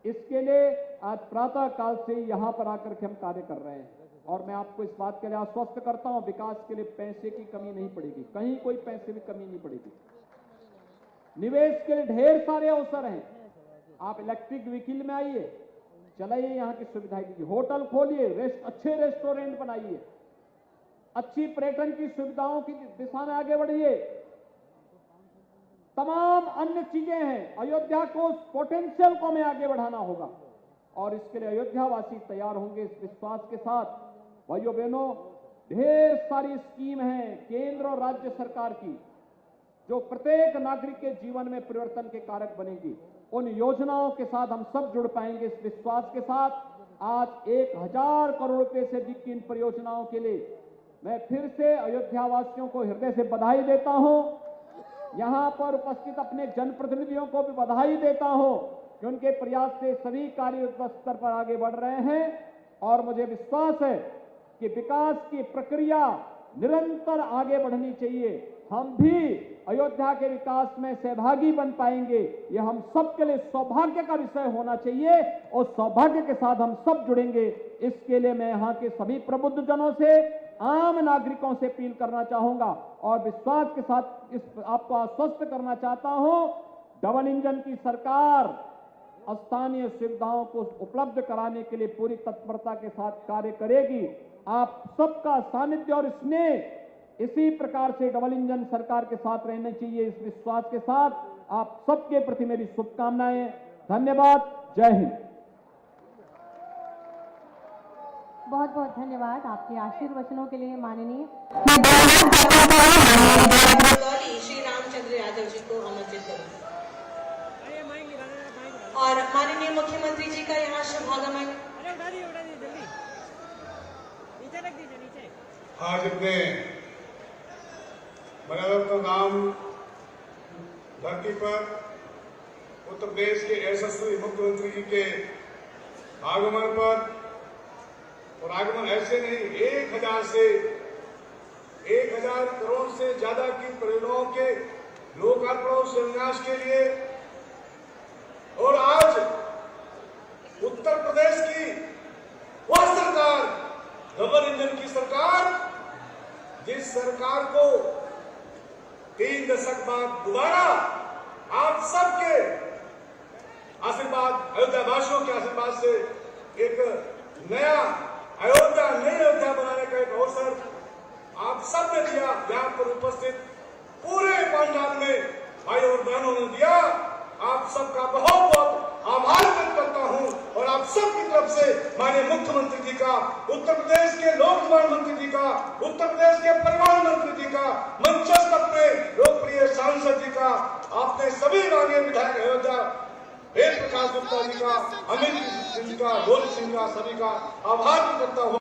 इसके लिए आज प्रातः काल से यहां पर आकर के हम कार्य कर रहे हैं। और मैं आपको इस बात के लिए आश्वस्त करता हूं, विकास के लिए पैसे की कमी नहीं पड़ेगी, कहीं कोई पैसे की कमी नहीं पड़ेगी। निवेश के लिए ढेर सारे अवसर हैं। आप इलेक्ट्रिक व्हीकल में आइए, चलाइए, यहाँ की सुविधाएं दीजिए, होटल खोलिए, अच्छे रेस्टोरेंट बनाइए, अच्छी पर्यटन की सुविधाओं की दिशा में आगे बढ़िए। तमाम अन्य चीजें हैं। अयोध्या को उस पोटेंशियल को हमें आगे बढ़ाना होगा, और इसके लिए अयोध्यावासी तैयार होंगे इस विश्वास के साथ। भाइयों बहनों, ढेर सारी स्कीम है केंद्र और राज्य सरकार की, जो प्रत्येक नागरिक के जीवन में परिवर्तन के कारक बनेगी। उन योजनाओं के साथ हम सब जुड़ पाएंगे इस विश्वास के साथ। आज 1000 करोड़ रुपए से अधिक की इन परियोजनाओं के लिए मैं फिर से अयोध्या वासियों को हृदय से बधाई देता हूं। यहां पर उपस्थित अपने जनप्रतिनिधियों को भी बधाई देता हूं कि उनके प्रयास से सभी कार्य युद्ध स्तर पर आगे बढ़ रहे हैं। और मुझे विश्वास है कि विकास की प्रक्रिया निरंतर आगे बढ़नी चाहिए। हम भी अयोध्या के विकास में सहभागी बन पाएंगे, यह हम सबके लिए सौभाग्य का विषय होना चाहिए, और सौभाग्य के साथ हम सब जुड़ेंगे। इसके लिए मैं यहाँ के सभी प्रबुद्ध जनों से, आम नागरिकों से अपील करना चाहूंगा और विश्वास के साथ आपको आश्वस्त करना चाहता हूं, डबल इंजन की सरकार स्थानीय सुविधाओं को उपलब्ध कराने के लिए पूरी तत्परता के साथ कार्य करेगी। आप सबका सानिध्य और स्नेह इसी प्रकार से डबल इंजन सरकार के साथ रहना चाहिए। इस विश्वास के साथ आप सबके प्रति मेरी शुभकामनाएं। धन्यवाद। जय हिंद। बहुत बहुत धन्यवाद आपके आशीर्वचनों के लिए। माननीय श्री रामचंद्र यादव जी को आमंत्रित करूं और माननीय मुख्यमंत्री जी का यहाँ शुभागमन। आज अपने मर्यादा नाम धरती पर उत्तर प्रदेश के यशस्वी मुख्यमंत्री जी के आगमन पर, और आगमन ऐसे नहीं, 1000 करोड़ से ज्यादा की परियोजनाओं के लोकार्पण और शिलान्यास के लिए, और आज उत्तर प्रदेश की वह सरकार, डबल इंजन की सरकार, जिस सरकार को 3 दशक बाद दोबारा आप सबके आशीर्वाद, अयोध्या वासियों के आशीर्वाद से एक नया अयोध्या, नई अयोध्या बनाने का एक अवसर आप सब ने दिया, यहाँ पर उपस्थित पूरे पंडाल में भाई और बहनों ने दिया। आप सबका बहुत बहुत आभार व्यक्त करता हूँ और आप सबकी तरफ से माननीय मुख्यमंत्री जी का, उत्तर प्रदेश के लोक निर्माण मंत्री जी का, उत्तर प्रदेश के परिवहन मंत्री जी का, मंचस्थ अपने लोकप्रिय सांसद जी का, आपने सभी माननीय विधायक अयोध्या वेद प्रकाश गुप्ता जी का, अमित सिंह का, गोविंद सिंह का, सभी का आभार करता हूँ।